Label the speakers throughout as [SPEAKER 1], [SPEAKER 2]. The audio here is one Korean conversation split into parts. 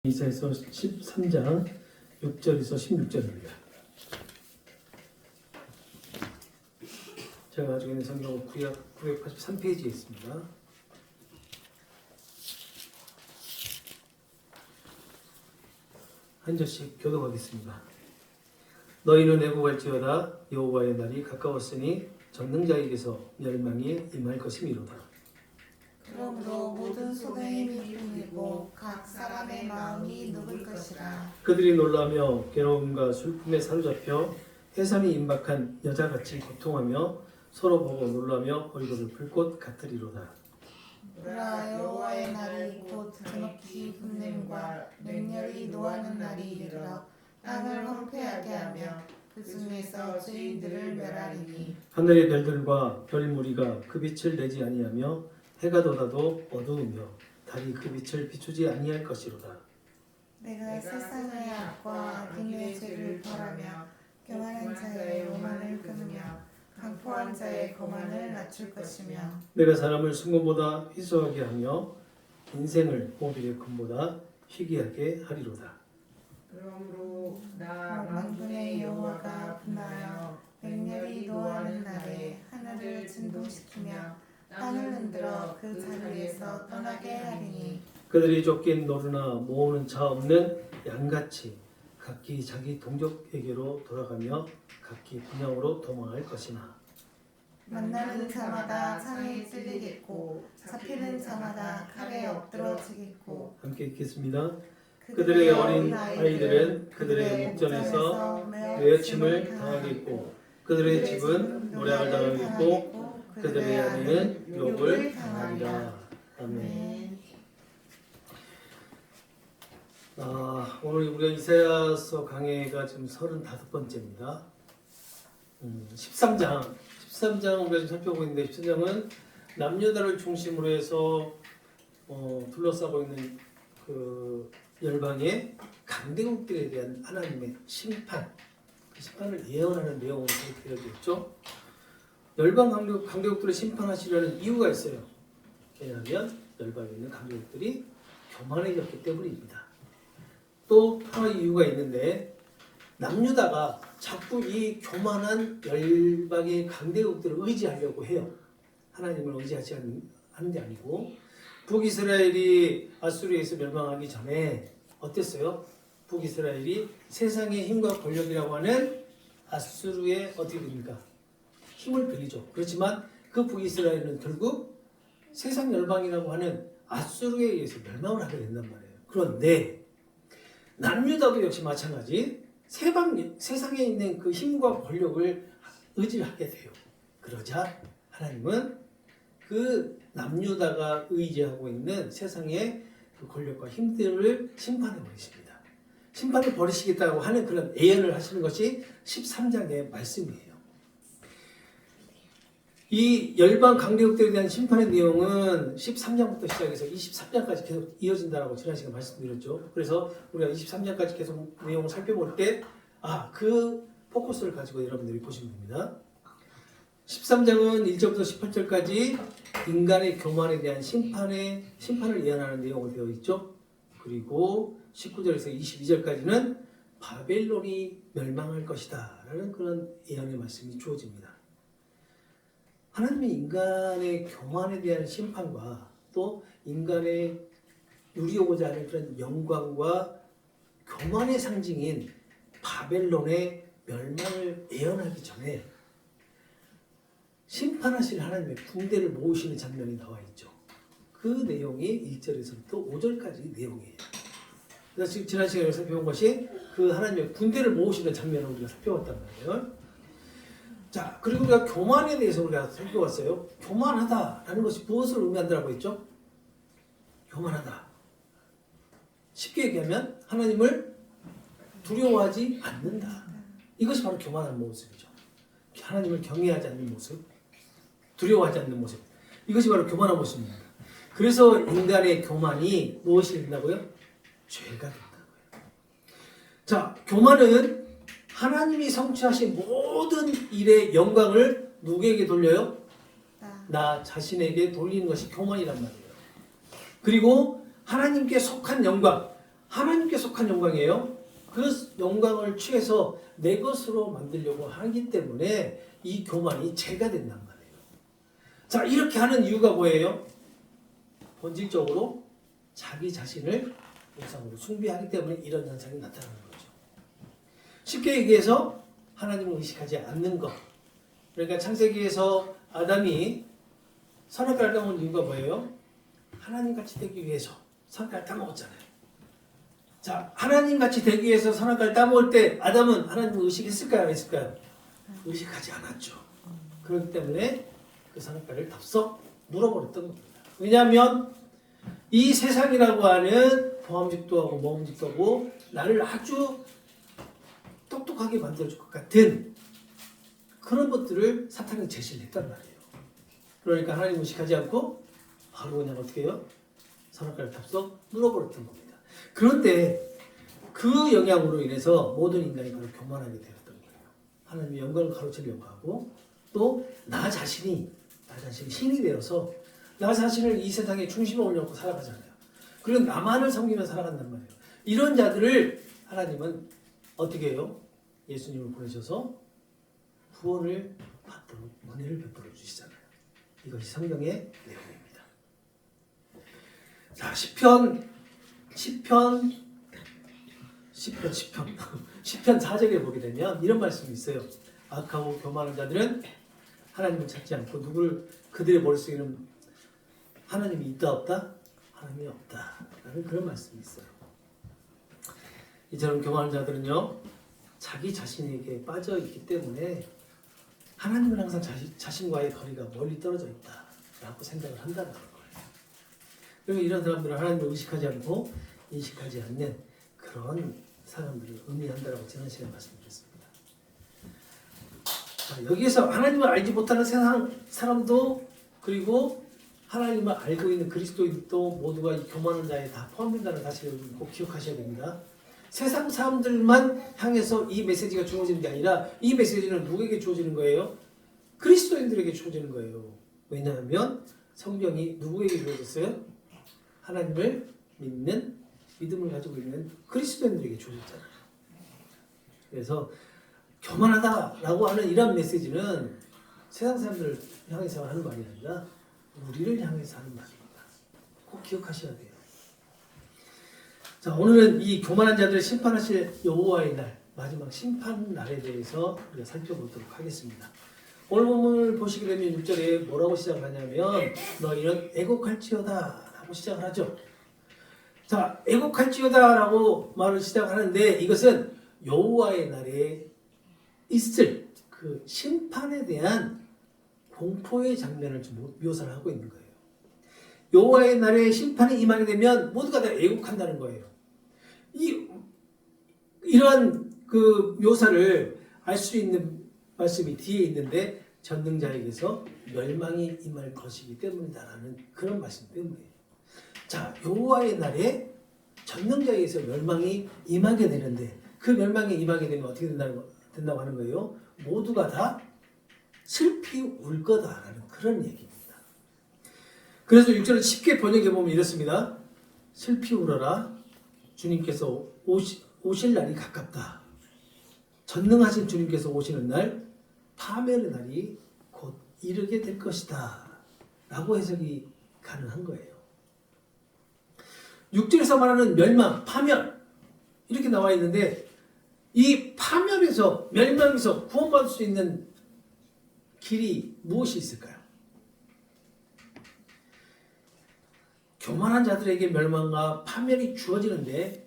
[SPEAKER 1] 이사야서 13장 6절에서 16절입니다. 제가 가지고 있는 성경은 구약 983페이지에 있습니다. 한 절씩 교독하겠습니다. 너희는 애고갈지어다 여호와의 날이 가까웠으니 전능자에게서 멸망이 임할 것이미로다.
[SPEAKER 2] 그러므로 모든 손의 힘이 풀리고 각 사람의 마음이 녹을 것이라.
[SPEAKER 1] 그들이 놀라며 괴로움과 슬픔에 사로잡혀 해산이 임박한 여자같이 고통하며 서로 보고 놀라며 얼굴을 불꽃 같으리로다.
[SPEAKER 2] 보라, 여호와의 날이 곧 드높이 분냄과 맹렬히 노하는 날이 이르러 땅을 황폐하게 하며 그 중에서 죄인들을 멸하리니.
[SPEAKER 1] 하늘의 별들과 별무리가 그 빛을 내지 아니하며 해가 돋아도 어두우며 달이 그 빛을 비추지 아니할 것이로다.
[SPEAKER 2] 내가 세상의 악과 악인의 죄를 벌하며 교만한 자의 오만을 끊으며 강포한 자의 거만을 낮출 것이며
[SPEAKER 1] 내가 사람을 순금보다 희소하게 하며 인생을 모빌의 금보다 희귀하게 하리로다.
[SPEAKER 3] 그러므로 나
[SPEAKER 2] 만군의 여호와가 분하여 맹렬히 노하는 날에 하늘을 진동시키며 땅을 흔들어 그 자리에서 떠나게 하리니.
[SPEAKER 1] 그들이 쫓긴 노루나 모으는 자 없는 양같이 각기 자기 동족에게로 돌아가며 각기 분향으로 도망할 것이나
[SPEAKER 2] 만나는 자마다 창에 찔리겠고 잡히는 자마다 칼에 엎드러지겠고.
[SPEAKER 1] 함께 읽겠습니다. 그들의 어린 아이들은 그들의 목전에서 외침을 당하겠고 그들의 집은 노략을 당하겠고 그들의 아내는 욕을 당하리라. 아멘. 오늘 우리가 이사야서 강해가 지금 35번째입니다. 13장 우리가 지금 살펴보고 있는데 13장은 남유다를 중심으로 해서 둘러싸고 있는 그 열방의 강대국들에 대한 하나님의 심판, 그 심판을 예언하는 내용으로 되어 있죠. 열방 강대국들을 심판하시려는 이유가 있어요. 왜냐하면 열방에 있는 강대국들이 교만해졌기 때문입니다. 또 하나의 이유가 있는데 남유다가 자꾸 이 교만한 열방의 강대국들을 의지하려고 해요. 하나님을 의지하지 하는 게 아니고 북이스라엘이 아수르에서 멸망하기 전에 어땠어요? 북이스라엘이 세상의 힘과 권력이라고 하는 아수르의 어떻게 됩니까? 힘을 빌리죠. 그렇지만 그 북이스라엘은 결국 세상 열방이라고 하는 아수르에 의해서 멸망을 하게 된단 말이에요. 그런데 남유다도 역시 마찬가지 세상에 있는 그 힘과 권력을 의지하게 돼요. 그러자 하나님은 그 남유다가 의지하고 있는 세상의 그 권력과 힘들을 심판해 버리십니다. 심판을 벌이시겠다고 하는 그런 예언을 하시는 것이 13장의 말씀이에요. 이 열방 강대국들에 대한 심판의 내용은 13장부터 시작해서 23장까지 계속 이어진다라고 지난 시간에 말씀드렸죠. 그래서 우리가 23장까지 계속 내용을 살펴볼 때 그 포커스를 가지고 여러분들이 보시면 됩니다. 13장은 1절부터 18절까지 인간의 교만에 대한 심판을 예언하는 내용으로 되어 있죠. 그리고 19절에서 22절까지는 바벨론이 멸망할 것이다 라는 그런 예언의 말씀이 주어집니다. 하나님의 인간의 교만에 대한 심판과 또 인간의 누리고자 하는 그런 영광과 교만의 상징인 바벨론의 멸망을 예언하기 전에 심판하실 하나님의 군대를 모으시는 장면이 나와 있죠. 그 내용이 1절에서부터 5절까지 내용이에요. 그래서 지금 지난 시간에 살펴본 것이 그 하나님의 군대를 모으시는 장면을 우리가 살펴봤단 말이에요. 자, 그리고 우리가 교만에 대해서 우리가 살펴봤어요. 교만하다라는 것이 무엇을 의미한다고 했죠? 교만하다. 쉽게 얘기하면 하나님을 두려워하지 않는다. 이것이 바로 교만한 모습이죠. 하나님을 경외하지 않는 모습, 두려워하지 않는 모습. 이것이 바로 교만한 모습입니다. 그래서 인간의 교만이 무엇이 된다고요? 죄가 된다고요. 자, 교만은 하나님이 성취하신 모든 일의 영광을 누구에게 돌려요? 나 자신에게 돌리는 것이 교만이란 말이에요. 그리고 하나님께 속한 영광, 하나님께 속한 영광이에요. 그 영광을 취해서 내 것으로 만들려고 하기 때문에 이 교만이 죄가 된단 말이에요. 자, 이렇게 하는 이유가 뭐예요? 본질적으로 자기 자신을 우상으로 숭배하기 때문에 이런 현상이 나타나는 거죠. 쉽게 얘기해서 하나님을 의식하지 않는 것. 그러니까 창세기에서 아담이 선악과를 따먹은 이유가 뭐예요? 하나님같이 되기 위해서 선악과를 따먹었잖아요. 자, 하나님같이 되기 위해서 선악과를 따먹을 때 아담은 하나님을 의식했을까요? 안 했을까요? 의식하지 않았죠. 그렇기 때문에 그 선악과를 덥석 물어버렸던 겁니다. 왜냐하면 이 세상이라고 하는 보암직도 하고 모험직도 하고 나를 아주 똑똑하게 만들어줄 것 같은 그런 것들을 사탄이 제시를 했단 말이에요. 그러니까 하나님 의식하지 않고 바로 그냥 어떻게 해요? 선악과를 덥석 물어버렸던 겁니다. 그런데 그 영향으로 인해서 모든 인간이 바로 교만하게 되었던 거예요. 하나님의 영광을 가로채려고 하고 또 나 자신이 신이 되어서 나 자신을 이 세상의 중심에 올려놓고 살아가잖아요. 그리고 나만을 섬기며 살아간단 말이에요. 이런 자들을 하나님은 어떻게 해요? 예수님을 보내셔서 구원을 받도록 은혜를 베풀어 주시잖아요. 이것이 성경의 내용입니다. 자, 시편 4절에 보게 되면 이런 말씀이 있어요. 악하고 교만한 자들은 하나님을 찾지 않고 누구를 그들의 머릿속에는 하나님이 있다 없다? 하나님이 없다 라는 그런 말씀이 있어요. 이처럼 교만한 자들은요 자기 자신에게 빠져 있기 때문에 하나님은 항상 자신과의 거리가 멀리 떨어져 있다 라고 생각을 한다는 거예요. 그리고 이런 사람들은 하나님을 의식하지 않고 인식하지 않는 그런 사람들을 의미한다라고 지난 시간에 말씀드렸습니다. 자, 여기에서 하나님을 알지 못하는 세상 사람도 그리고 하나님을 알고 있는 그리스도인도 모두가 이 교만한 자에 다 포함된다는 사실을 꼭 기억하셔야 됩니다. 세상 사람들만 향해서 이 메시지가 주어지는 게 아니라 이 메시지는 누구에게 주어지는 거예요? 그리스도인들에게 주어지는 거예요. 왜냐하면 성경이 누구에게 주어졌어요? 하나님을 믿는 믿음을 가지고 있는 그리스도인들에게 주어졌잖아요. 그래서 교만하다라고 하는 이런 메시지는 세상 사람들을 향해서 하는 말이 아니라 우리를 향해서 하는 말입니다. 꼭 기억하셔야 돼요. 자, 오늘은 이 교만한 자들을 심판하실 여호와의 날, 마지막 심판 날에 대해서 우리가 살펴보도록 하겠습니다. 오늘 본문을 보시게 되면 6절에 뭐라고 시작을 하냐면 너희는 애곡할지어다 라고 시작을 하죠. 자, 애곡할지어다 라고 말을 시작하는데 이것은 여호와의 날에 있을 그 심판에 대한 공포의 장면을 좀 묘사를 하고 있는 거예요. 여호와의 날에 심판이 임하게 되면 모두가 다 애곡한다는 거예요. 이러한 그 묘사를 알 수 있는 말씀이 뒤에 있는데 전능자에게서 멸망이 임할 것이기 때문이다라는 그런 말씀 때문이에요. 자, 여호와의 날에 전능자에게서 멸망이 임하게 되는데 그 멸망이 임하게 되면 어떻게 된다고 하는 거예요? 모두가 다 슬피 울 거다라는 그런 얘기입니다. 그래서 6절을 쉽게 번역해 보면 이렇습니다. 슬피 울어라. 주님께서 오실 날이 가깝다. 전능하신 주님께서 오시는 날, 파멸의 날이 곧 이르게 될 것이다. 라고 해석이 가능한 거예요. 6절에서 말하는 멸망, 파멸 이렇게 나와 있는데 이 파멸에서 멸망에서 구원받을 수 있는 길이 무엇이 있을까요? 교만한 자들에게 멸망과 파멸이 주어지는데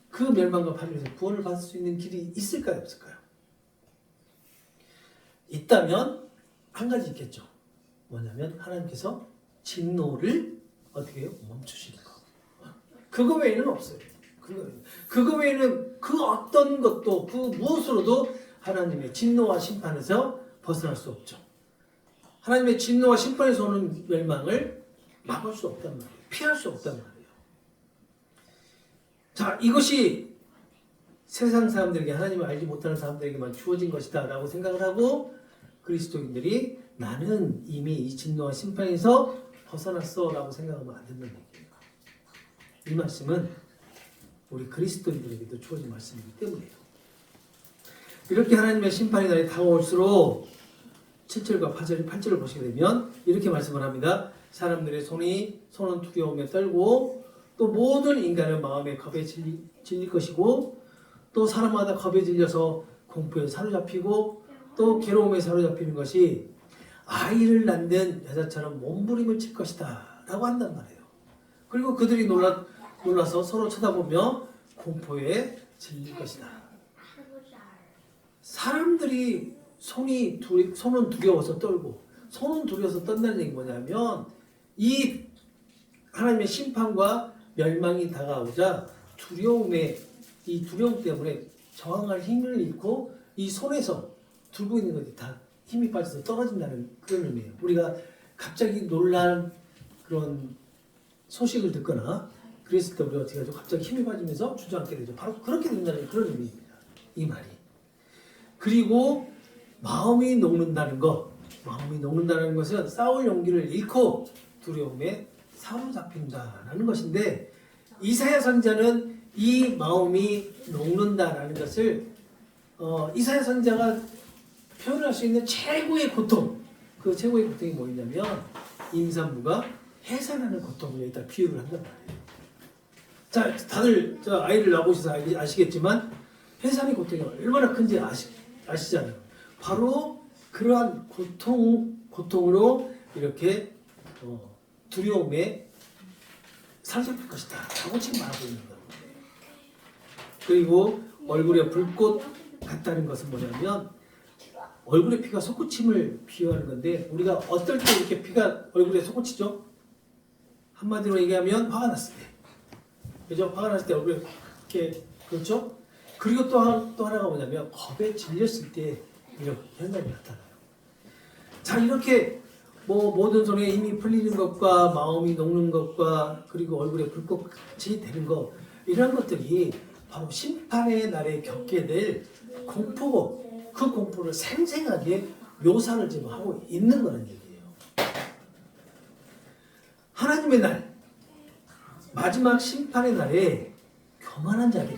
[SPEAKER 1] 그 멸망과 파멸에서 구원을 받을 수 있는 길이 있을까요? 없을까요? 있다면 한 가지 있겠죠. 뭐냐면 하나님께서 진노를 어떻게 해요? 멈추시는 거. 그거 외에는 없어요. 그거 외에는 그 어떤 것도 그 무엇으로도 하나님의 진노와 심판에서 벗어날 수 없죠. 하나님의 진노와 심판에서 오는 멸망을 막을 수 없단 말이에요. 피할 수 없단 말이에요. 자, 이것이 세상 사람들에게 하나님을 알지 못하는 사람들에게만 주어진 것이다 라고 생각을 하고 그리스도인들이 나는 이미 이 진노와 심판에서 벗어났어 라고 생각하면 안 된다는 얘기예요. 이 말씀은 우리 그리스도인들에게도 주어진 말씀이기 때문이에요. 이렇게 하나님의 심판의 날이 다가올수록 7절과 8절을 보시게 되면 이렇게 말씀을 합니다. 사람들의 손은 두려움에 떨고 또 모든 인간은 마음에 겁에 질릴 것이고 또 사람마다 겁에 질려서 공포에 사로잡히고 또 괴로움에 사로잡히는 것이 아이를 낳는 여자처럼 몸부림을 칠 것이다 라고 한단 말이에요. 그리고 그들이 놀라서 서로 쳐다보며 공포에 질릴 것이다. 사람들이 손은 두려워서 떨고 손은 두려워서 떤다는 얘기 뭐냐면 이 하나님의 심판과 멸망이 다가오자 이 두려움 때문에 저항할 힘을 잃고 이 손에서 들고 있는 것이 다 힘이 빠져서 떨어진다는 그런 의미예요. 우리가 갑자기 놀란 그런 소식을 듣거나 그랬을 때 우리가 어떻게 하죠? 갑자기 힘이 빠지면서 주저앉게 되죠. 바로 그렇게 된다는 그런 의미입니다. 이 말이. 그리고 마음이 녹는다는 것은 싸울 용기를 잃고 두려움에 사로잡힌다라는 것인데 이사야 선지자는 이 마음이 녹는다라는 것을 이사야 선지자가 표현할 수 있는 최고의 고통, 그 최고의 고통이 뭐냐면 임산부가 해산하는 고통을 여기다 비유를 한단 말이에요. 자, 다들 아이를 낳으셔서 아시겠지만 해산의 고통이 얼마나 큰지 아시잖아요. 바로 그러한 고통으로 이렇게 두려움에 사로잡힐 것이다 라고 지금 말하고 있는 겁니다. 그리고 얼굴에 불꽃 같다는 것은 뭐냐면 얼굴에 피가 솟구침을 비유하는 건데 우리가 어떨 때 이렇게 피가 얼굴에 솟구치죠? 한마디로 얘기하면 화가 났을 때, 그죠? 화가 났을 때 얼굴에 이렇게, 그렇죠? 그리고 또 하나가 뭐냐면 겁에 질렸을 때 이런 현상이 나타나요. 자, 이렇게 모든 손에 힘이 풀리는 것과 마음이 녹는 것과 그리고 얼굴에 불꽃이 되는 것, 이런 것들이 바로 심판의 날에 겪게 될 공포고 그 공포를 생생하게 묘사를 지금 하고 있는 거는 얘기예요. 하나님의 날, 마지막 심판의 날에 교만한 자들이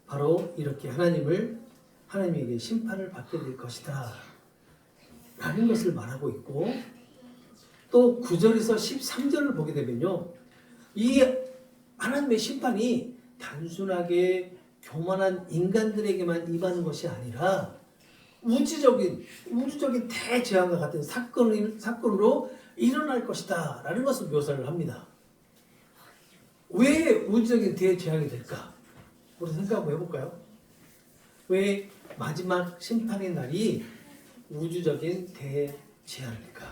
[SPEAKER 1] 바로 이렇게 하나님에게 심판을 받게 될 것이다 라는 것을 말하고 있고, 또 9절에서 13절을 보게 되면요, 이 하나님의 심판이 단순하게 교만한 인간들에게만 임하는 것이 아니라 우주적인 대재앙과 같은 사건으로 일어날 것이다 라는 것을 묘사를 합니다. 왜 우주적인 대재앙이 될까? 우리 생각 한번 해볼까요? 왜 마지막 심판의 날이 우주적인 대재앙일까?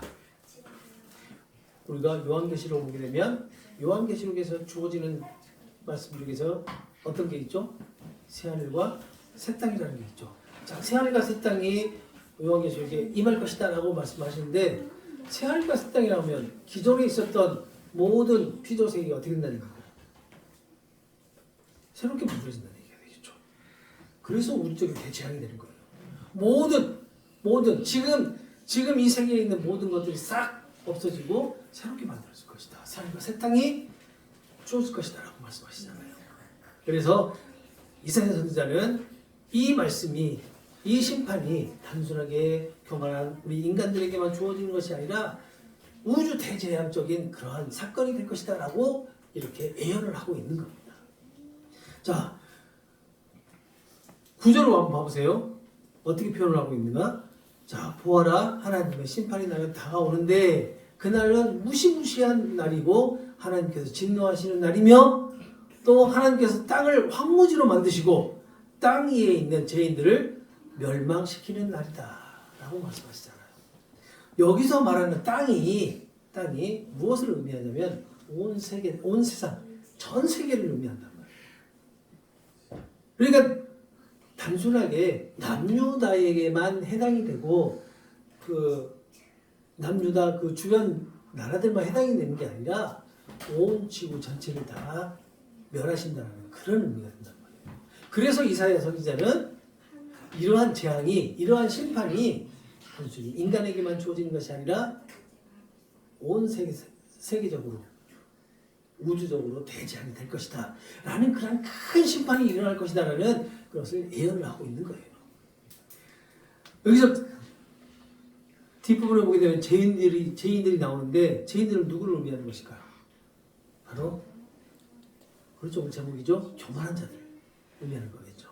[SPEAKER 1] 우리가 요한계시록 보게 되면 요한계시록에서 주어지는 말씀 중에서 어떤 게 있죠? 새하늘과 새 땅이라는 게 있죠. 자, 새하늘과 새 땅이 요한계시록에 임할 것이다 라고 말씀하시는데, 새하늘과 새 땅이라고 하면 기존에 있었던 모든 피조세계가 어떻게 된다는 거예요? 새롭게 만들어진다는 얘기가 되겠죠. 그래서 우주적인 대재앙이 되는 거예요. 모든 지금 이 세계에 있는 모든 것들이 싹 없어지고 새롭게 만들어질 것이다. 새하늘과 새 땅이 주어질 것이다 라고 말씀하시잖아요. 그래서 이사야 선지자는 이 말씀이, 이 심판이 단순하게 교만한 우리 인간들에게만 주어지는 것이 아니라 우주 대재앙적인 그러한 사건이 될 것이다 라고 이렇게 예언을 하고 있는 겁니다. 자, 9절로 한번 봐보세요. 어떻게 표현을 하고 있는가? 자, 보아라, 하나님의 심판의 날은 다가오는데 그날은 무시무시한 날이고 하나님께서 진노하시는 날이며 또 하나님께서 땅을 황무지로 만드시고 땅 위에 있는 죄인들을 멸망시키는 날이다 라고 말씀하시잖아요. 여기서 말하는 땅이 무엇을 의미하냐면 온 세상, 전 세계를 의미한단 말이에요. 그러니까 단순하게 남유다에게만 해당이 되고 그 남유다 그 주변 나라들만 해당이 되는 게 아니라 온 지구 전체를 다 멸하신다는 그런 의미가 된단 말이에요. 그래서 이사야 선지자는 이러한 재앙이, 이러한 심판이 단순히 인간에게만 주어지는 것이 아니라 온 세계적으로 우주적으로 대재앙이 될 것이다 라는 그런 큰 심판이 일어날 것이다 라는 그것을 예언을 하고 있는 거예요. 여기서 뒷부분을 보게 되면 죄인들이 나오는데 죄인들은 누구를 의미하는 것일까요? 바로 그렇죠. 오늘 제목이죠. 교만한 자들 의미하는 거겠죠.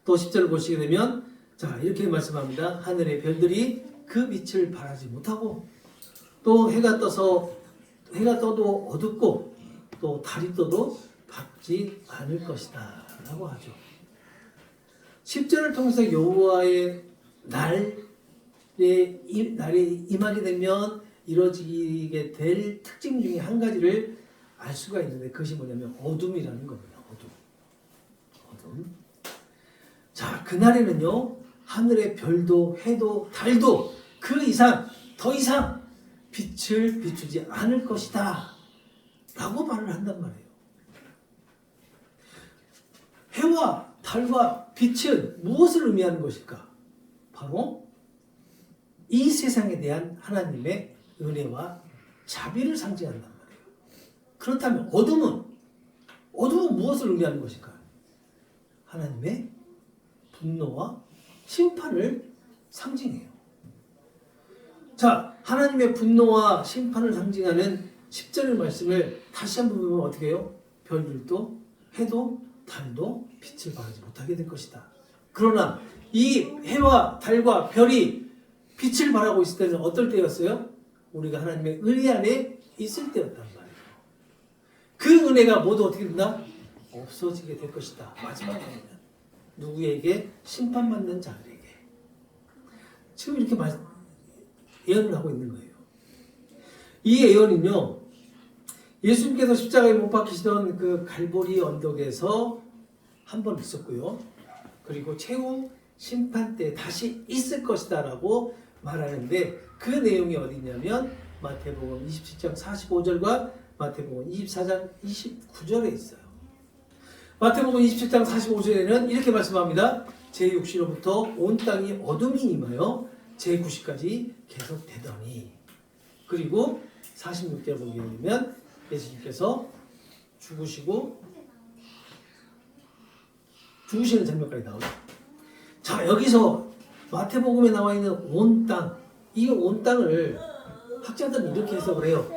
[SPEAKER 1] 또 10절을 보시게 되면 자 이렇게 말씀합니다. 하늘의 별들이 그 빛을 발하지 못하고 또 해가 떠도 어둡고 또 달이 떠도 밝지 않을 것이다 라고 하죠. 10절을 통해서 여호와의 날에 임하게 되면 이루어지게 될 특징 중에 한 가지를 알 수가 있는데 그것이 뭐냐면 어둠이라는 겁니다. 어둠. 자, 그날에는요 하늘의 별도 해도 달도 그 이상 더 이상 빛을 비추지 않을 것이다 라고 말을 한단 말이에요. 해와 달과 빛은 무엇을 의미하는 것일까? 바로 이 세상에 대한 하나님의 은혜와 자비를 상징한단 말이에요. 그렇다면 어둠은 무엇을 의미하는 것일까? 하나님의 분노와 심판을 상징해요. 자, 하나님의 분노와 심판을 상징하는 10절의 말씀을 다시 한번 보면 어떻게 해요? 별들도 해도 달도 빛을 발하지 못하게 될 것이다. 그러나 이 해와 달과 별이 빛을 발하고 있을 때는 어떨 때였어요? 우리가 하나님의 은혜 안에 있을 때였단 말이에요. 그 은혜가 모두 어떻게 된다? 없어지게 될 것이다. 마지막에는 누구에게? 심판받는 자들에게. 지금 이렇게 예언을 하고 있는 거예요. 이 예언은요, 예수님께서 십자가에 못 박히시던 그 갈보리 언덕에서 한 번 있었고요. 그리고 최후 심판 때 다시 있을 것이다 라고 말하는데 그 내용이 어디 있냐면 마태복음 27장 45절과 마태복음 24장 29절에 있어요. 마태복음 27장 45절에는 이렇게 말씀합니다. 제6시로부터 온 땅이 어둠이 임하여 제9시까지 계속되더니, 그리고 46절 보게 되면 예수님께서 죽으시는 장면까지 나오죠. 자, 여기서 마태복음에 나와 있는 온 땅, 이 온 땅을 학자들은 이렇게 해석을 해요.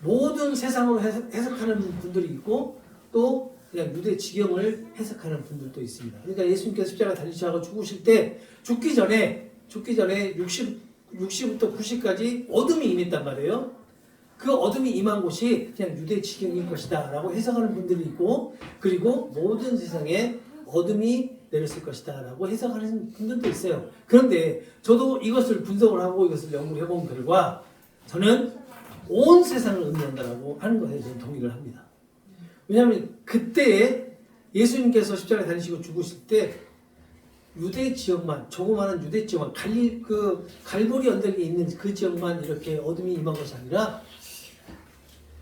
[SPEAKER 1] 모든 세상으로 해석하는 분들이 있고 또 그냥 유대 지경을 해석하는 분들도 있습니다. 그러니까 예수님께서 십자가 달리시고 죽으실 때 죽기 전에 60시부터 9시까지 어둠이 임했단 말이에요. 그 어둠이 임한 곳이 그냥 유대 지경일 것이다 라고 해석하는 분들이 있고, 그리고 모든 세상에 어둠이 내렸을 것이다 라고 해석하는 분들도 있어요. 그런데 저도 이것을 분석을 하고 이것을 연구를 해본 결과 저는 온 세상을 의미한다라고 하는 것에 저는 동의를 합니다. 왜냐하면 그때 예수님께서 십자가에 달리시고 죽으실 때 유대 지역만, 조그마한 유대 지역만, 갈보리 언덕에 있는 그 지역만 이렇게 어둠이 임한 것이 아니라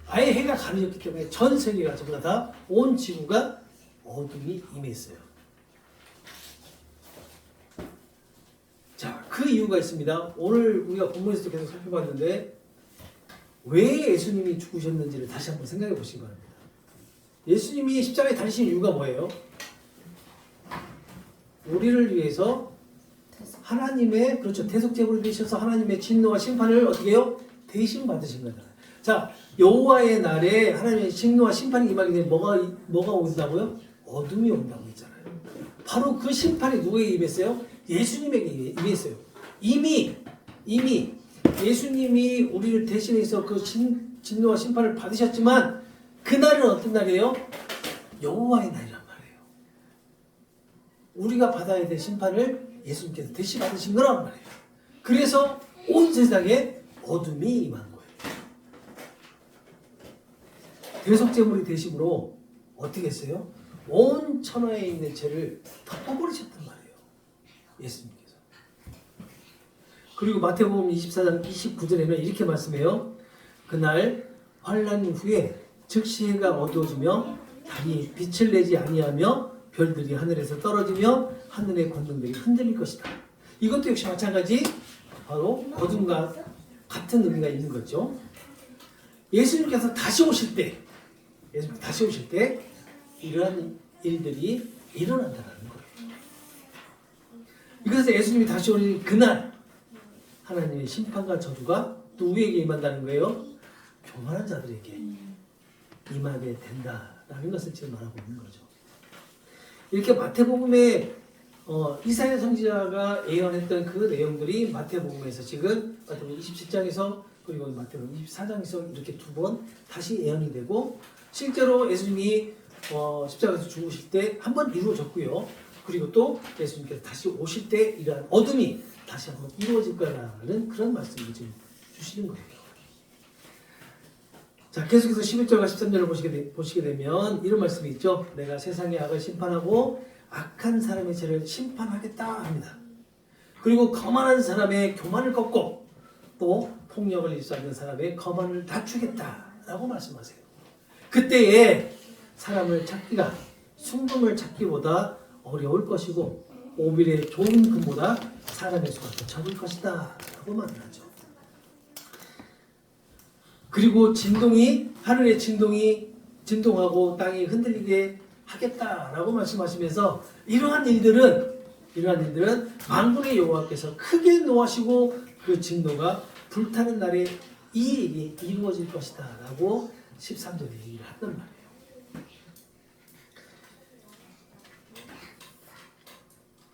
[SPEAKER 1] 아예 해가 가려졌기 때문에 전 세계가 전부 다 온 지구가 어둠이 임했어요. 자, 그 이유가 있습니다. 오늘 우리가 본문에서도 계속 살펴봤는데 왜 예수님이 죽으셨는지를 다시 한번 생각해 보시기 바랍니다. 예수님이 십자가에 달리신 이유가 뭐예요? 우리를 위해서 하나님의, 그렇죠, 대속제물이 되셔서 하나님의 진노와 심판을 어떻게 해요? 대신 받으신 거잖아요. 자, 여호와의 날에 하나님의 진노와 심판이 임하게 되면 뭐가 온다고요? 어둠이 온다고 했잖아요. 바로 그 심판이 누구에게 임했어요? 예수님에게 임했어요. 이미 예수님이 우리를 대신해서 그 진노와 심판을 받으셨지만 그날은 어떤 날이에요? 여호와의 날이란 말이에요. 우리가 받아야 될 심판을 예수님께서 대신 받으신 거란 말이에요. 그래서 온 세상에 어둠이 임한 거예요. 대속제물이 되심으로 어떻게 했어요? 온 천하에 있는 죄를 덮어버리셨단 말이에요. 예수님께서. 그리고 마태복음 24장 29절에는 이렇게 말씀해요. 그날 환난 후에 즉시 해가 어두워지며 달이 빛을 내지 아니하며 별들이 하늘에서 떨어지며 하늘의 권능들이 흔들릴 것이다. 이것도 역시 마찬가지 바로 어둠과 같은 의미가 있는 거죠. 예수님께서 다시 오실 때 이러한 일들이 일어난다는 거예요. 이것은 예수님이 다시 오실 그날 하나님의 심판과 저주가 누구에게 임한다는 거예요? 교만한 자들에게 임하게 된다라는 것을 지금 말하고 있는 거죠. 이렇게 마태복음에 이사야 선지자가 예언했던 그 내용들이 마태복음에서 지금 마태복음 27장에서 그리고 마태복음 24장에서 이렇게 두 번 다시 예언이 되고 실제로 예수님이 십자가에서 죽으실 때 한 번 이루어졌고요. 그리고 또 예수님께서 다시 오실 때 이러한 어둠이 다시 한번 이루어질 거라는 그런 말씀을 지금 주시는 거예요. 자, 계속해서 11절과 13절을 보시게 되면 이런 말씀이 있죠. 내가 세상의 악을 심판하고 악한 사람의 죄를 심판하겠다 합니다. 그리고 거만한 사람의 교만을 꺾고 또 폭력을 일수하는 사람의 거만을 낮추겠다라고 말씀하세요. 그때에 사람을 찾기가 순금을 찾기보다 어려울 것이고 오빌의 좋은 금보다 사람의 수가 더 적을 것이다 라고 말하죠. 그리고 하늘의 진동이 진동하고 땅이 흔들리게 하겠다라고 말씀하시면서 이러한 일들은 만군의 여호와께서 크게 노하시고 그 진노가 불타는 날에 이 일이 이루어질 것이다 라고 13절에 얘기를 한단 말이에요.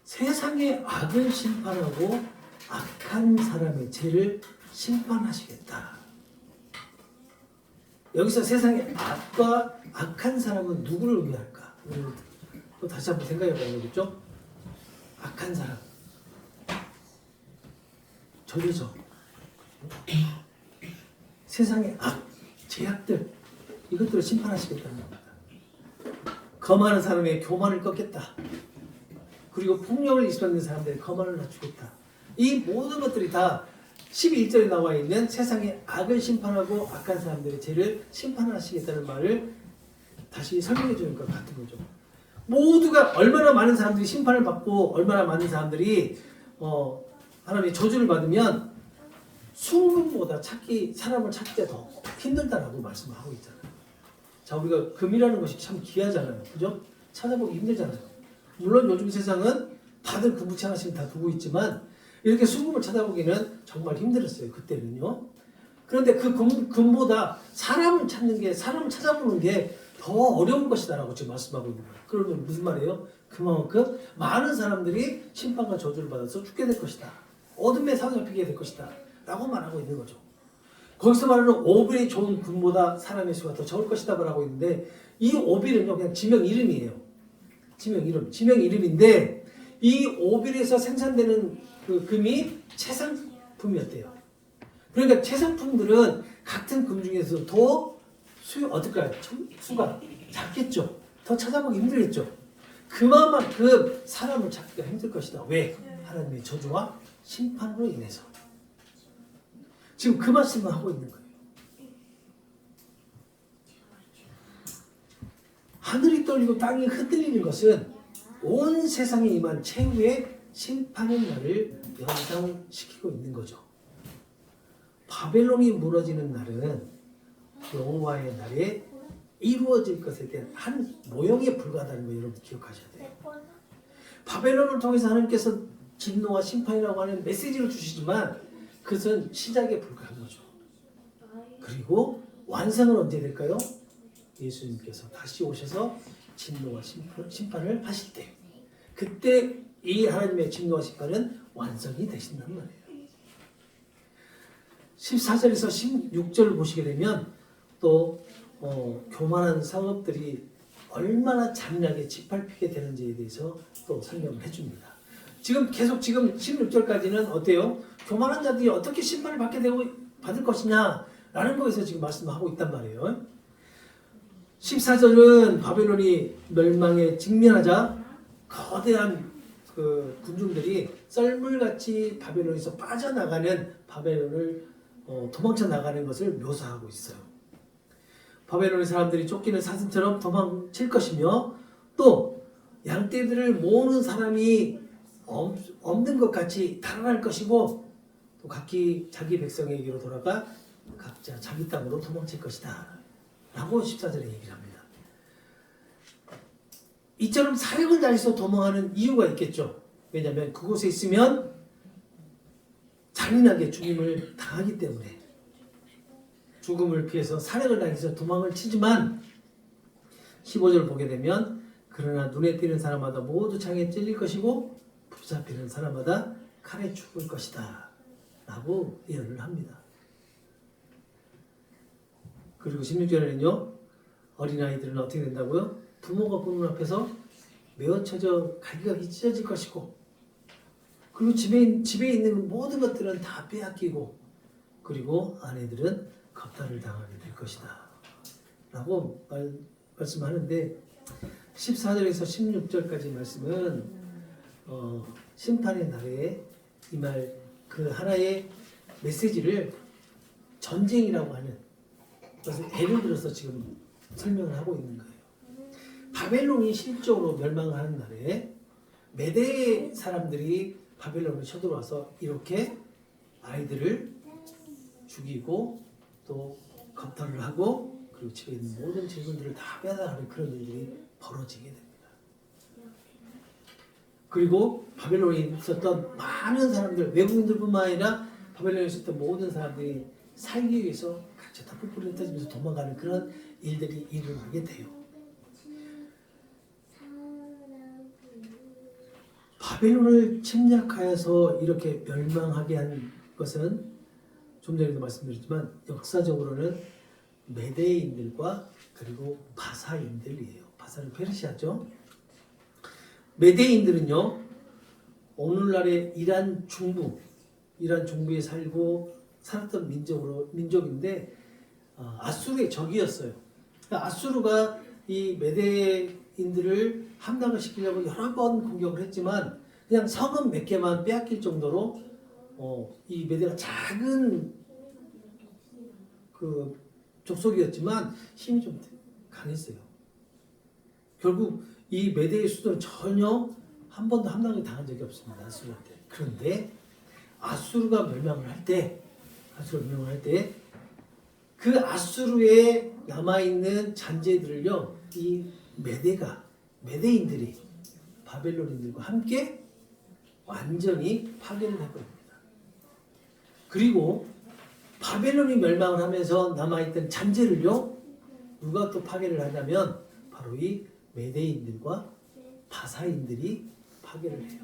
[SPEAKER 1] 세상의 악을 심판하고 악한 사람의 죄를 심판하시겠다. 여기서 세상의 악과 악한 사람은 누구를 의미할까? 또 다시 한번 생각해 봐야겠죠? 악한 사람. 저주죠. 세상의 악, 죄악들 이것들을 심판하시겠다는 겁니다. 거만한 사람의 교만을 꺾겠다. 그리고 폭력을 일수하는 사람들의 거만을 낮추겠다. 이 모든 것들이 다 11절에 나와 있는 세상의 악을 심판하고 악한 사람들의 죄를 심판하시겠다는 말을 다시 설명해 주는 것 같은 거죠. 모두가 얼마나 많은 사람들이 심판을 받고 얼마나 많은 사람들이 하나님의 저주를 받으면 순금보다 사람을 찾기가 더 힘들다라고 말씀을 하고 있잖아요. 자, 우리가 금이라는 것이 참 귀하잖아요. 그죠? 찾아보기 힘들잖아요. 물론 요즘 세상은 다들 금붙이 하나씩 다 두고 있지만 이렇게 순금을 찾아보기는 정말 힘들었어요. 그때는요. 그런데 그 금보다 사람을 찾아보는 게 더 어려운 것이다라고 지금 말씀하고 있는 거예요. 그러면 무슨 말이에요? 그만큼 많은 사람들이 심판과 저주를 받아서 죽게 될 것이다. 어둠에 사로잡히게 될 것이다. 라고 말하고 있는 거죠. 거기서 말하는 오빌이 좋은 금보다 사람의 수가 더 적을 것이다 라고 있는데 이 오빌은요 그냥 지명 이름이에요. 지명 이름인데 이 오빌에서 생산되는 그 금이 최상품이었대요. 그러니까 최상품들은 같은 금 중에서 더 어떨까요? 수가 작겠죠. 더 찾아보기 힘들겠죠. 그만큼 사람을 찾기가 힘들 것이다. 왜? 하나님의 저주와 심판으로 인해서. 지금 그 말씀을 하고 있는 거예요. 하늘이 떨리고 땅이 흔들리는 것은 온 세상에 임한 최후의 심판의 날을 연상시키고 있는 거죠. 바벨론이 무너지는 날은 여호와의 날에 이루어질 것에 대한 한 모형에 불과하다는 거 여러분 기억하셔야 돼요. 바벨론을 통해서 하나님께서 진노와 심판이라고 하는 메시지를 주시지만 그것은 시작에 불과한 거죠. 그리고 완성은 언제 될까요? 예수님께서 다시 오셔서 진노와 심판을 하실 때 그때 이 하나님의 진노와 심판은 완성이 되신단 말이에요. 14절에서 16절을 보시게 되면 또 교만한 성읍들이 얼마나 잔인하게 짓밟히게 되는지에 대해서 또 설명을 해줍니다. 지금 16절까지는 어때요? 교만한 자들이 어떻게 심판을 받을 것이냐라는 거에서 지금 말씀하고 있단 말이에요. 14절은 바벨론이 멸망에 직면하자 거대한 그 군중들이 썰물같이 바벨론에서 빠져나가는 바벨론을 도망쳐 나가는 것을 묘사하고 있어요. 바벨론의 사람들이 쫓기는 사슴처럼 도망칠 것이며 또 양떼들을 모으는 사람이 없는 것 같이 달아날 것이고 또 각기 자기 백성에게로 돌아가 각자 자기 땅으로 도망칠 것이다 라고 14절에 얘기를 합니다. 이처럼 사력을 다해서 도망하는 이유가 있겠죠. 왜냐하면 그곳에 있으면 잔인하게 죽임을 당하기 때문에 죽음을 피해서 사력을 다해서 도망을 치지만 15절 보게 되면 그러나 눈에 띄는 사람마다 모두 창에 찔릴 것이고 붙잡히는 사람마다 칼에 죽을 것이다 라고 예언을 합니다. 그리고 16절에는요. 어린아이들은 어떻게 된다고요? 부모가 보는 앞에서 메어쳐져 갈기갈기 찢어질 것이고 그리고 집에 있는 모든 것들은 다 빼앗기고 그리고 아내들은 겁탈을 당하게 될 것이다 라고 말씀하는데 14절에서 16절까지 말씀은 심판의 날에 임할 그 하나의 메시지를 전쟁이라고 하는 것을 예를 들어서 지금 설명을 하고 있는 거예요. 바벨론이 실적으로 멸망을 하는 날에 메대 사람들이 바벨론을 쳐들어와서 이렇게 아이들을 죽이고 또 겁탈을 하고 그리고 집에 있는 모든 질문들을 다 빼앗아가는 그런 일들이 벌어지게 됩니다. 그리고 바벨론에 있었던 많은 사람들, 외국인들뿐만 아니라 바벨론에 있었던 모든 사람들이 살기 위해서 각자 다 뿔뿔이 흩어지면서 도망가는 그런 일들이 일어나게 돼요. 바벨론을 침략하여서 이렇게 멸망하게 한 것은 좀 전에도 말씀드렸지만 역사적으로는 메대인들과 그리고 바사인들이에요. 바사는 페르시아죠. 메대인들은요. 오늘날의 이란 중부에 살았던 민족인데 아수르의 적이었어요. 그러니까 아수르가 이 메대인들을 함락을 시키려고 여러 번 공격을 했지만 그냥 성읍 몇 개만 빼앗길 정도로 이 메대가 작은 그 족속이었지만 힘이 좀 강했어요. 결국 이 메대의 수도는 전혀 한 번도 함락을 당한 적이 없습니다. 아수르한테. 그런데 아수르가 멸망을 할 때 그 아수르에 남아있는 잔재들을요, 이 메대인들이 바벨론인들과 함께 완전히 파괴를 해버립니다. 그리고 바벨론이 멸망을 하면서 남아있던 잔재를요, 누가 또 파괴를 하냐면 바로 이 메대인들과 바사인들이 파괴를 해요.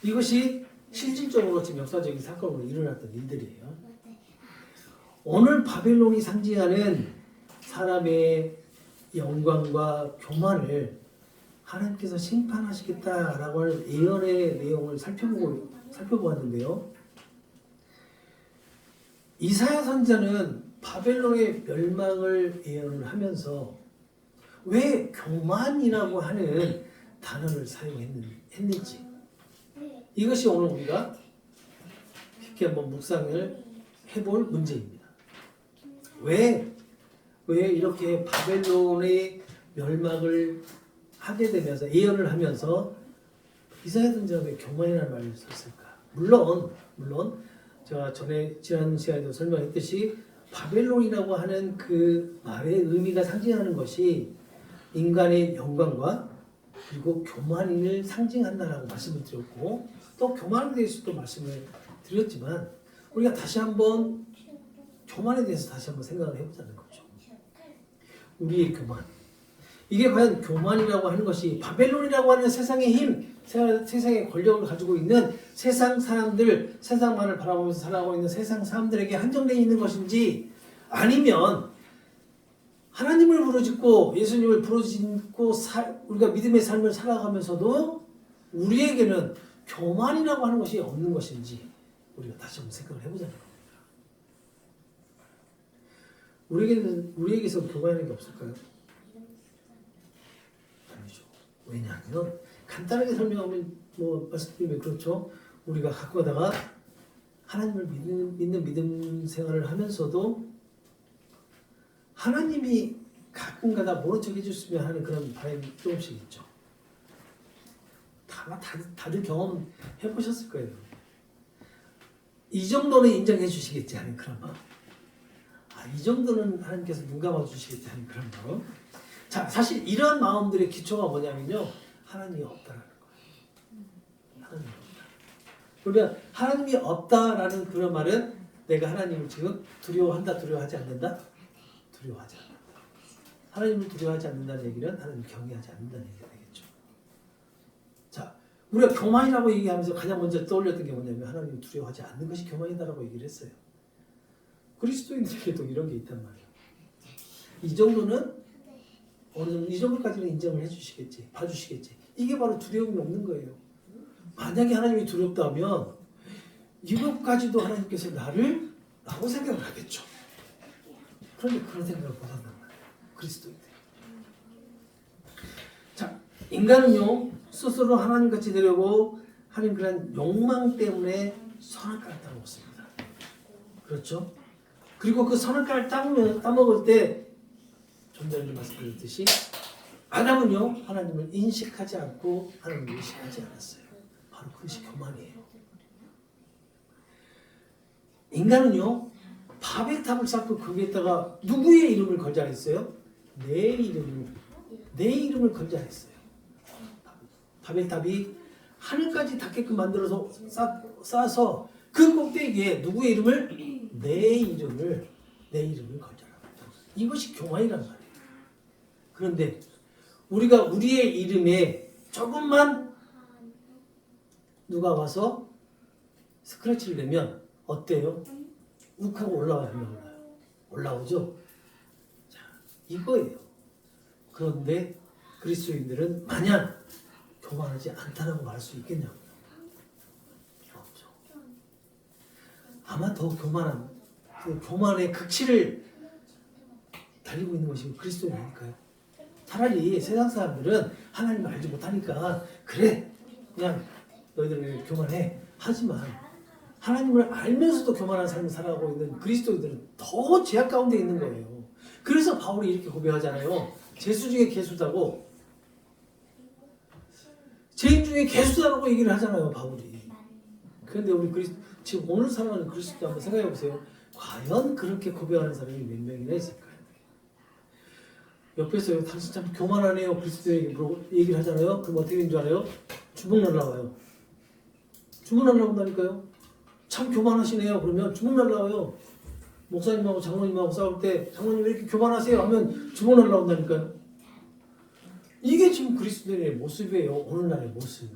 [SPEAKER 1] 이것이 실질적으로 지금 역사적인 사건으로 일어났던 일들이에요. 오늘 바벨론이 상징하는 사람의 영광과 교만을 하나님께서 심판하시겠다라고 하는 예언의 내용을 살펴보았는데요. 이사야 선지자는 바벨론의 멸망을 예언을 하면서 왜 교만이라고 하는 단어를 사용했는지 이것이 오늘 우리가 깊게 한번 묵상을 해볼 문제입니다. 왜 이렇게 바벨론의 멸망을 하게 되면서 예언을 하면서 이사야 선지자가 왜 교만이라는 말을 썼을까? 물론 제가 지난 시간에도 설명했듯이 바벨론이라고 하는 그 말의 의미가 상징하는 것이 인간의 영광과 그리고 교만을 상징한다라고 말씀을 드렸고 또 교만에 대해서도 말씀을 드렸지만 우리가 다시 한번 교만에 대해서 다시 한번 생각을 해보자는 거죠. 우리의 교만. 이게 과연 교만이라고 하는 것이 바벨론이라고 하는 세상의 힘, 세상의 권력을 가지고 있는 세상 사람들, 세상만을 바라보면서 살아가고 있는 세상 사람들에게 한정되어 있는 것인지 아니면 하나님을 부르짖고 예수님을 부르짖고 우리가 믿음의 삶을 살아가면서도 우리에게는 교만이라고 하는 것이 없는 것인지 우리가 다시 한번 생각을 해보자는 겁니다. 우리에게서 교만이라는 게 없을까요? 아니죠. 왜냐하면 간단하게 설명하면 말씀드리면 그렇죠. 우리가 갖고 가다가 하나님을 믿는 믿음 생활을 하면서도 하나님이 가끔가다 모른 척 해줬으면 하는 그런 바람이 조금씩 있죠. 다들 경험해 보셨을 거예요. 이 정도는 인정해 주시겠지 하는 그런 마음. 이 정도는 하나님께서 눈 감아 주시겠지 하는 그런 마음. 자, 사실 이런 마음들의 기초가 뭐냐면요. 하나님이 없다라는 거예요. 하나님이 없다. 그러면 하나님이 없다라는 그런 말은 내가 하나님을 지금 두려워한다, 두려워하지 않는다? 두려워하지 않는다. 하나님을 두려워하지 않는다는 얘기는 하나님을 경외하지 않는다는 얘기가 되겠죠. 자, 우리가 교만이라고 얘기하면서 가장 먼저 떠올렸던 게 뭐냐면 하나님을 두려워하지 않는 것이 교만이다라고 얘기를 했어요. 그리스도인들에게도 이런 게 있단 말이에요. 이 정도는 어느 정도 이 정도까지는 인정을 해주시겠지, 봐주시겠지. 이게 바로 두려움이 없는 거예요. 만약에 하나님이 두렵다면 이것까지도 하나님께서 나를 라고 생각을 하겠죠. 그런데 그런 생각을 못 한단 말이에요. 그리스도인들. 자, 인간은요 스스로 하나님같이 되려고 하는 그런 욕망 때문에 선악과를 따먹었습니다. 그렇죠? 그리고 그 선악과를 따먹을 때 좀 전에 말씀드렸듯이 아담은요 하나님을 인식하지 않고 하나님을 의식하지 않았어요. 바로 그것이 교만이에요. 인간은요 바벨 탑을 쌓고 거기에다가 누구의 이름을 걸자 했어요? 내 이름을 걸자 했어요. 바벨 탑이 하늘까지 닿게끔 만들어서 쌓아서 그 꼭대기에 누구의 이름을? 내 이름을 걸자라고. 이것이 교만이란 말이에요. 그런데 우리가 우리의 이름에 조금만 누가 와서 스크래치를 내면 어때요? 욱하고 올라와요, 안 올라와요? 올라오죠? 자, 이거예요. 그런데 그리스도인들은 마냥 교만하지 않다라고 말할 수 있겠냐고요? 없죠. 아마 더 교만한, 그 교만의 극치를 달리고 있는 것이 그리스도인 아닐까요? 차라리 세상 사람들은 하나님을 알지 못하니까 그래 그냥 너희들은 교만해 하지만 하나님을 알면서도 교만한 삶을 살아가고 있는 그리스도인들은 더 죄악 가운데 있는 거예요. 그래서 바울이 이렇게 고백하잖아요. 죄수 중에 개수다고, 죄인 중에 개수다라고 얘기를 하잖아요, 바울이. 그런데 우리 지금 오늘 살아가는 그리스도 한번 생각해 보세요. 과연 그렇게 고백하는 사람이 몇 명이나 있을까요? 옆에서 당신 참 교만하네요 그리스도에게 얘기를 하잖아요. 그럼 어떻게 되는 줄 알아요? 주먹 날라와요. 주먹 날라온다니까요. 참 교만하시네요. 그러면 주먹 날라와요. 목사님하고 장로님하고 싸울 때 장로님 왜 이렇게 교만하세요? 하면 주먹 날라온다니까요. 이게 지금 그리스도인의 모습이에요. 오늘날의 모습.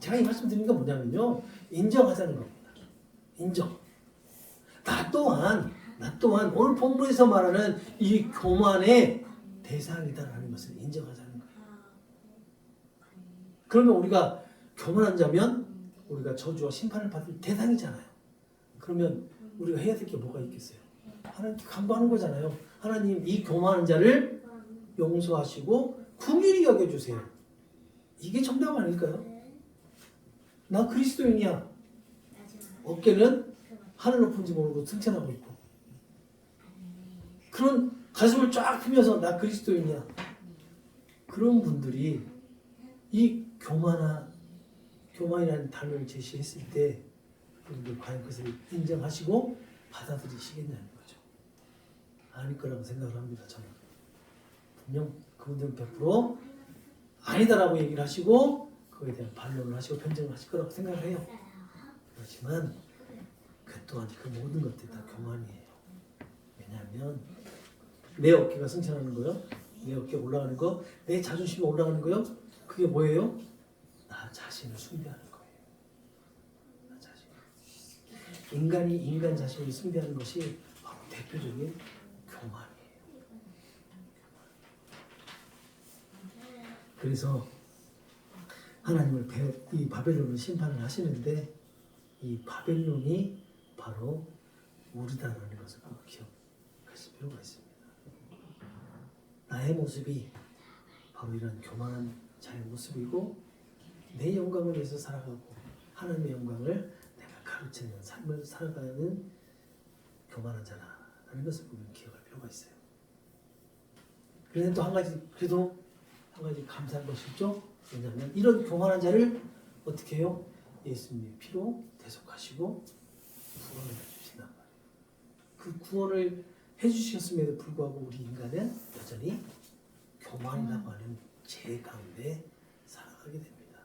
[SPEAKER 1] 제가 이 말씀드리는 건 뭐냐면요. 인정하자는 겁니다. 인정. 나 또한 오늘 본문에서 말하는 이 교만의 대상이다라는 것을 인정하자는 거예요. 그러면 우리가 교만한 자면 우리가 저주와 심판을 받을 대상이잖아요. 그러면 우리가 해야 될 게 뭐가 있겠어요? 하나님께 간구하는 거잖아요. 하나님 이 교만한 자를 용서하시고 긍휼히 여겨주세요. 이게 정답 아닐까요? 나 그리스도인이야. 어깨는 하늘 높은지 모르고 승천하고 있고 그런 가슴을 쫙 펴면서 나 그리스도인이야. 그런 분들이 이 교만이라는 단어를 제시했을 때 여러분들 과연 그것을 인정하시고 받아들이시겠냐는 거죠. 아닐 거라고 생각을 합니다. 저는 분명 그분들은 100% 아니다라고 얘기를 하시고 그거에 대한 반론을 하시고 변증을 하실 거라고 생각을 해요. 그렇지만 그 또한 그 모든 것들이 다 교만이에요. 왜냐하면 내 어깨가 승천하는 거요, 내 어깨가 올라가는 거, 내 자존심이 올라가는 거요, 그게 뭐예요? 나 자신을 숭배하는 거예요. 나 자신. 인간이 인간 자신을 숭배하는 것이 바로 대표적인 교만이에요. 그래서 하나님을 이 바벨론을 심판을 하시는데 이 바벨론이 바로 우리다라는 것을 꼭 기억하실 필요가 있습니다. 나의 모습이 바로 이런 교만한 자의 모습이고 내 영광을 위해서 살아가고 하나님의 영광을 내가 가르치는 삶을 살아가는 교만한 자라는 것을 우리는 기억할 필요가 있어요. 그런데 또 한 가지 감사한 것이 있죠. 왜냐하면 이런 교만한 자를 어떻게 해요? 예수님의 피로 대속하시고 구원을 해주신단 말이에요. 그 구원을 해주셨음에도 불구하고 우리 인간은 여전히 교만이라고 하는 죄 가운데 살아가게 됩니다.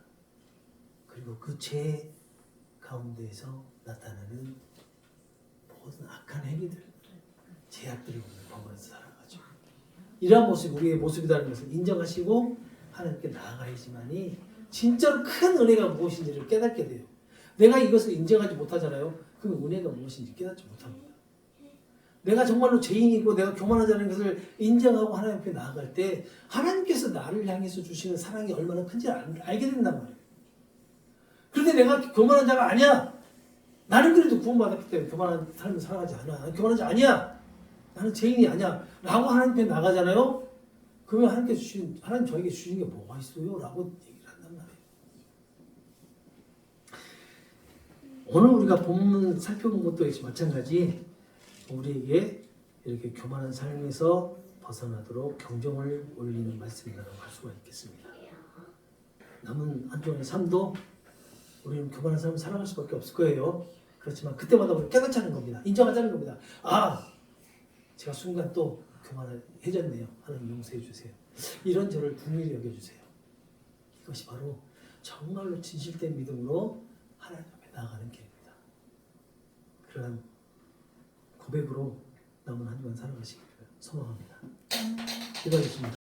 [SPEAKER 1] 그리고 그 죄 가운데에서 나타나는 모든 악한 행위들, 제약들을 범하면서 살아가죠. 이러한 모습이 우리의 모습이라는 것을 인정하시고 하나님께 나아가야지만이 진짜로 큰 은혜가 무엇인지를 깨닫게 돼요. 내가 이것을 인정하지 못하잖아요. 그럼 은혜가 무엇인지 깨닫지 못합니다. 내가 정말로 죄인이고 내가 교만하다는 것을 인정하고 하나님 앞에 나아갈 때 하나님께서 나를 향해서 주시는 사랑이 얼마나 큰지 알게 된단 말이에요. 그런데 내가 교만한 자가 아니야. 나는 그래도 구원받았기 때문에 교만한 삶을 살아가지 않아. 나는 교만한 자 아니야. 나는 죄인이 아니야. 라고 하나님 앞에 나가잖아요. 그러면 하나님 저에게 주신 게 뭐가 있어요? 라고 얘기를 한단 말이에요. 오늘 우리가 본문 살펴본 것도 역시 마찬가지 우리에게 이렇게 교만한 삶에서 벗어나도록 경종을 울리는 말씀이라고 할 수가 있겠습니다. 남은 한 주간의 삶도 우리는 교만한 삶을 살아갈 수밖에 없을 거예요. 그렇지만 그때마다 우리 깨닫자는 겁니다. 인정하자는 겁니다. 아, 제가 순간 또 교만해졌네요. 하나님 용서해 주세요. 이런 저를 긍휼히 여겨주세요. 이것이 바로 정말로 진실된 믿음으로 하나님 앞에 나아가는 길입니다. 그러한 고백으로 남은 한 주간 살아가시기를 소망합니다. 기도하겠습니다.